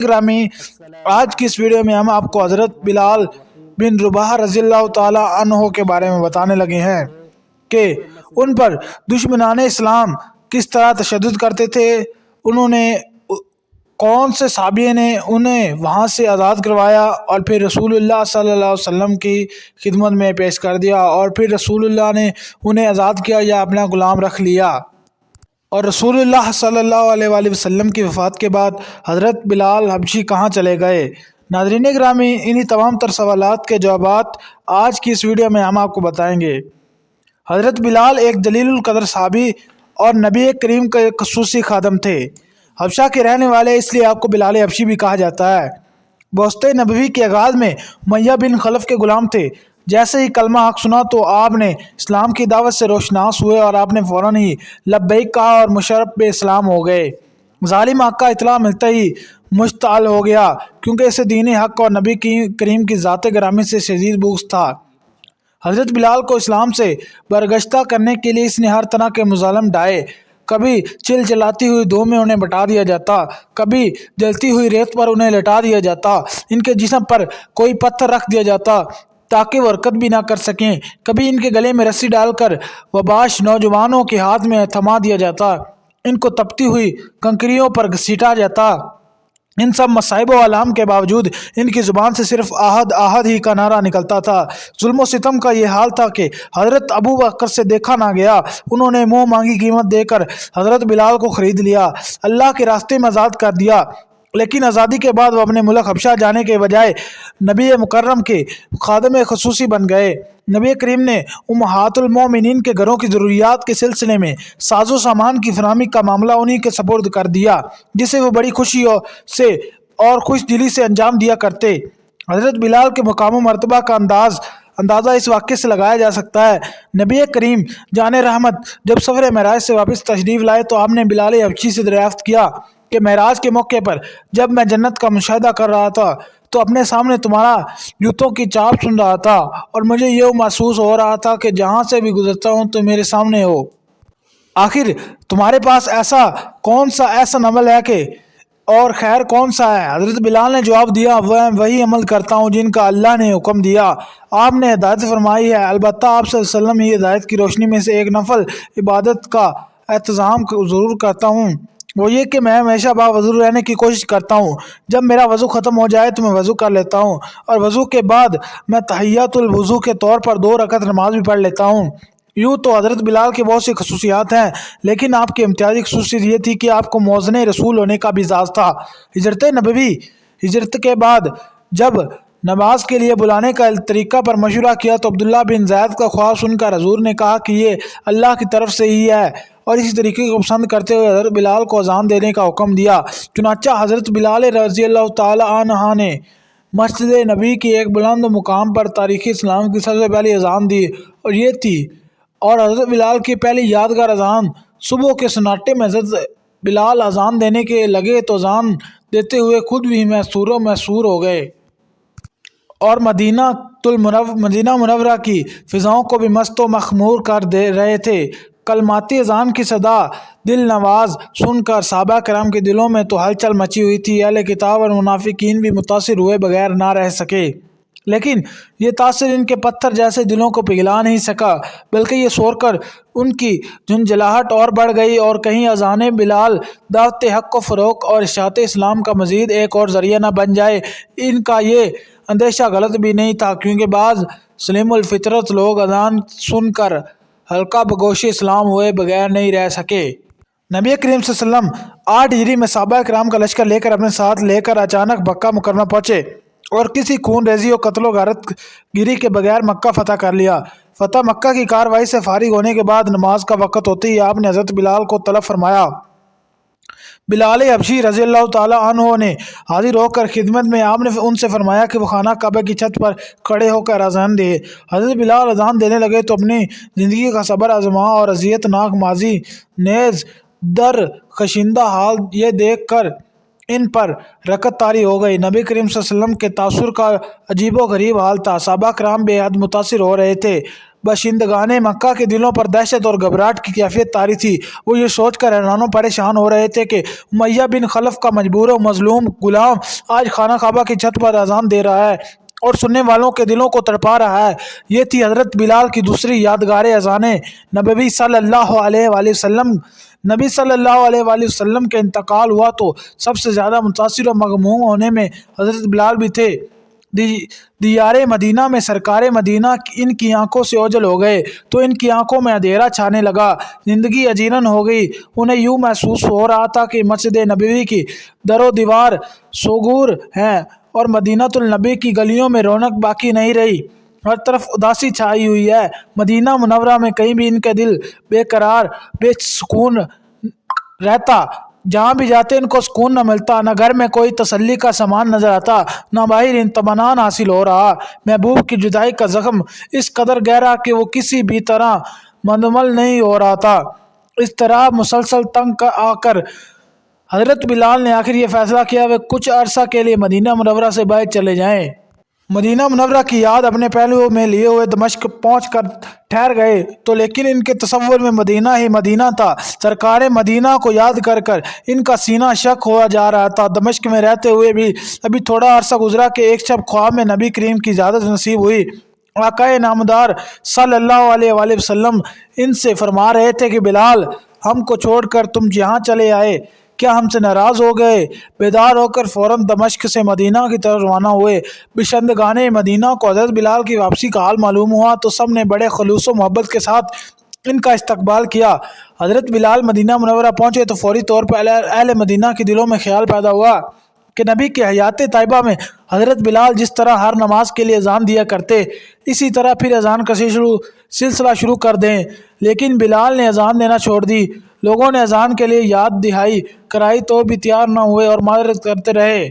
گرامی، آج کی اس ویڈیو میں ہم آپ کو حضرت بلال بن رباح رضی اللہ تعالی عنہ کے بارے میں بتانے لگے ہیں کہ ان پر دشمنان اسلام کس طرح تشدد کرتے تھے، انہوں نے کون سے صحابی نے انہیں وہاں سے آزاد کروایا اور پھر رسول اللہ صلی اللہ علیہ وسلم کی خدمت میں پیش کر دیا، اور پھر رسول اللہ نے انہیں آزاد کیا یا اپنا غلام رکھ لیا، اور رسول اللہ صلی اللہ علیہ وآلہ وسلم کی وفات کے بعد حضرت بلال حبشی کہاں چلے گئے۔ ناظرین گرامی، انہی تمام تر سوالات کے جوابات آج کی اس ویڈیو میں ہم آپ کو بتائیں گے۔ حضرت بلال ایک جلیل القدر صحابی اور نبی کریم کا ایک خصوصی خادم تھے۔ حبشہ کے رہنے والے، اس لیے آپ کو بلال حبشی بھی کہا جاتا ہے۔ بعثت نبوی کے آغاز میں امیہ بن خلف کے غلام تھے۔ جیسے ہی کلمہ حق سنا تو آپ نے اسلام کی دعوت سے روشناس ہوئے اور آپ نے فوراً ہی لبیک کہا اور مشرف بے اسلام ہو گئے۔ ظالم آقا اطلاع ملتے ہی مشتعل ہو گیا، کیونکہ اسے دین حق اور نبی کریم کی ذات گرامی سے شدید بغض تھا۔ حضرت بلال کو اسلام سے برگشتہ کرنے کے لیے اس نے ہر طرح کے مظالم ڈھائے۔ کبھی چل چلاتی ہوئی دو میں انہیں بٹا دیا جاتا، کبھی جلتی ہوئی ریت پر انہیں لٹا دیا جاتا، ان کے جسم پر کوئی پتھر رکھ دیا جاتا تاکہ وہ حرکت بھی نہ کر سکیں، کبھی ان کے گلے میں رسی ڈال کر وباش نوجوانوں کے ہاتھ میں تھما دیا جاتا، ان کو تپتی ہوئی کنکریوں پر گھسیٹا جاتا۔ ان سب مصائب و آلام کے باوجود ان کی زبان سے صرف آہد آہد ہی کا نعرہ نکلتا تھا۔ ظلم و ستم کا یہ حال تھا کہ حضرت ابو بکر سے دیکھا نہ گیا، انہوں نے منہ مانگی قیمت دے کر حضرت بلال کو خرید لیا، اللہ کے راستے میں آزاد کر دیا۔ لیکن آزادی کے بعد وہ اپنے ملک حبشہ جانے کے بجائے نبی مکرم کے خادم خصوصی بن گئے۔ نبی کریم نے امہات المومنین کے گھروں کی ضروریات کے سلسلے میں ساز و سامان کی فراہمی کا معاملہ انہی کے سپرد کر دیا، جسے وہ بڑی خوشی سے اور خوش دلی سے انجام دیا کرتے۔ حضرت بلال کے مقام و مرتبہ کا اندازہ اس واقعے سے لگایا جا سکتا ہے۔ نبی کریم جان رحمت جب سفر معراج سے واپس تشریف لائے تو آپ نے بلال حبشی سے دریافت کیا کہ معراج کے موقع پر جب میں جنت کا مشاہدہ کر رہا تھا تو اپنے سامنے تمہارا جوتوں کی چاپ سن رہا تھا، اور مجھے یہ محسوس ہو رہا تھا کہ جہاں سے بھی گزرتا ہوں تو میرے سامنے ہو۔ آخر تمہارے پاس ایسا کون سا احسن عمل ہے کہ اور خیر کون سا ہے؟ حضرت بلال نے جواب دیا، وہی عمل کرتا ہوں جن کا اللہ نے حکم دیا۔ آپ نے ہدایت فرمائی ہے، البتہ آپ صلی اللہ علیہ وسلم ہی ہدایت کی روشنی میں سے ایک نفل عبادت کا اہتمام ضرور کرتا ہوں، وہ یہ کہ میں ہمیشہ باوضو رہنے کی کوشش کرتا ہوں۔ جب میرا وضو ختم ہو جائے تو میں وضو کر لیتا ہوں، اور وضو کے بعد میں تحیۃ الوضو کے طور پر 2 رکعت نماز بھی پڑھ لیتا ہوں۔ یوں تو حضرت بلال کے بہت سی خصوصیات ہیں، لیکن آپ کی امتیازی خصوصیت یہ تھی کہ آپ کو موزن رسول ہونے کا بھی اعزاز تھا۔ ہجرت نبوی، ہجرت کے بعد جب نماز کے لیے بلانے کا طریقہ پر مشورہ کیا تو عبداللہ بن زید کا خواب سن کر حضور نے کہا کہ یہ اللہ کی طرف سے ہی ہے، اور اسی طریقے کو پسند کرتے ہوئے حضرت بلال کو اذان دینے کا حکم دیا۔ چنانچہ حضرت بلال رضی اللہ تعالی عنہ نے مسجد نبی کی ایک بلند مقام پر تاریخ اسلام کی سب سے پہلی اذان دی، اور یہ تھی، اور حضرت بلال کی پہلی یادگار اذان صبح کے سناٹے میں حضرت بلال اذان دینے کے لگے تو اذان دیتے ہوئے خود بھی محصور ہو گئے، اور مدینہ منورہ کی فضاؤں کو بھی مست و مخمور کر دے رہے تھے۔ کلماتی اذان کی صدا دل نواز سن کر صحابہ کرام کے دلوں میں تو ہلچل مچی ہوئی تھی، اہل کتاب اور منافقین بھی متاثر ہوئے بغیر نہ رہ سکے، لیکن یہ تاثر ان کے پتھر جیسے دلوں کو پگھلا نہیں سکا، بلکہ یہ سوڑ کر ان کی جھنجھلاہٹ اور بڑھ گئی، اور کہیں اذان بلال دعوت حق و فروغ اور اشاعت اسلام کا مزید ایک اور ذریعہ نہ بن جائے۔ ان کا یہ اندیشہ غلط بھی نہیں تھا، کیونکہ بعض سلیم الفطرت لوگ اذان سن کر حلقہ بگوش اسلام ہوئے بغیر نہیں رہ سکے۔ نبی کریم صلی اللہ علیہ وسلم 8 ہجری میں صحابہ کرام کا لشکر لے کر اپنے ساتھ لے کر اچانک مکہ مکرمہ پہنچے، اور کسی خون ریزی و قتل و غارت گیری کے بغیر مکہ فتح کر لیا۔ فتح مکہ کی کاروائی سے فارغ ہونے کے بعد نماز کا وقت ہوتے ہی آپ نے حضرت بلال کو طلب فرمایا۔ بلال حبشی رضی اللہ تعالی عنہ نے حاضر ہو کر خدمت میں آپ نے ان سے فرمایا کہ وہ خانہ کعبہ کی چھت پر کھڑے ہو کر اذان دے۔ حضرت بلال اذان دینے لگے تو اپنی زندگی کا صبر آزما اور اذیت ناک ماضی نیز در خشندہ حال یہ دیکھ کر ان پر رکعت طاری ہو گئی۔ نبی کریم صلی اللہ علیہ وسلم کے تاثر کا عجیب و غریب حال تھا، صحابہ کرام بے حد متاثر ہو رہے تھے۔ باشندگان مکہ کے دلوں پر دہشت اور گھبراہٹ کی کیفیت طاری تھی۔ وہ یہ سوچ کر حیران و پریشان ہو رہے تھے کہ امیہ بن خلف کا مجبور و مظلوم غلام آج خانہ کعبہ کی چھت پر اذان دے رہا ہے اور سننے والوں کے دلوں کو تڑپا رہا ہے۔ یہ تھی حضرت بلال کی دوسری یادگار اذان نبوی صلی اللہ علیہ وآلہ وسلم۔ نبی صلی اللہ علیہ وآلہ وسلم کے انتقال ہوا تو سب سے زیادہ متاثر و مغموم ہونے میں حضرت بلال بھی تھے۔ دیار مدینہ میں سرکار مدینہ ان کی آنکھوں سے اوجھل ہو گئے تو ان کی آنکھوں میں اندھیرا چھانے لگا، زندگی اجیرن ہو گئی۔ انہیں یوں محسوس ہو رہا تھا کہ مسجد نبوی کی در و دیوار سوگور ہیں اور مدینہ النبی کی گلیوں میں رونق باقی نہیں رہی، ہر طرف اداسی چھائی ہوئی ہے۔ مدینہ منورہ میں کہیں بھی ان کا دل بے قرار بے سکون رہتا، جہاں بھی جاتے ان کو سکون نہ ملتا، نہ گھر میں کوئی تسلی کا سامان نظر آتا، نہ باہر اطمینان حاصل ہو رہا۔ محبوب کی جدائی کا زخم اس قدر گہرا کہ وہ کسی بھی طرح مندمل نہیں ہو رہا تھا۔ اس طرح مسلسل تنگ آ کر حضرت بلال نے آخر یہ فیصلہ کیا وہ کچھ عرصہ کے لیے مدینہ منورہ سے باہر چلے جائیں۔ مدینہ منورہ کی یاد اپنے پہلوؤں میں لیے ہوئے دمشق پہنچ کر ٹھہر گئے تو لیکن ان کے تصور میں مدینہ ہی مدینہ تھا۔ سرکار مدینہ کو یاد کر کر ان کا سینہ شک ہوا جا رہا تھا۔ دمشق میں رہتے ہوئے بھی ابھی تھوڑا عرصہ گزرا کہ ایک شب خواب میں نبی کریم کی زیادت نصیب ہوئی۔ آقائے نامدار صلی اللہ علیہ وآلہ وسلم ان سے فرما رہے تھے کہ بلال، ہم کو چھوڑ کر تم جہاں چلے آئے، کیا ہم سے ناراض ہو گئے؟ بیدار ہو کر فوراً دمشق سے مدینہ کی طرف روانہ ہوئے۔ باشندگان مدینہ کو حضرت بلال کی واپسی کا حال معلوم ہوا تو سب نے بڑے خلوص و محبت کے ساتھ ان کا استقبال کیا۔ حضرت بلال مدینہ منورہ پہنچے تو فوری طور پر اہل مدینہ کے دلوں میں خیال پیدا ہوا کہ نبی کی حیات طیبہ میں حضرت بلال جس طرح ہر نماز کے لیے اذان دیا کرتے، اسی طرح پھر اذان کا سلسلہ شروع کر دیں۔ لیکن بلال نے اذان دینا چھوڑ دی۔ لوگوں نے اذان کے لیے یاد دہانی کرائی تو بھی تیار نہ ہوئے اور معذرت کرتے رہے۔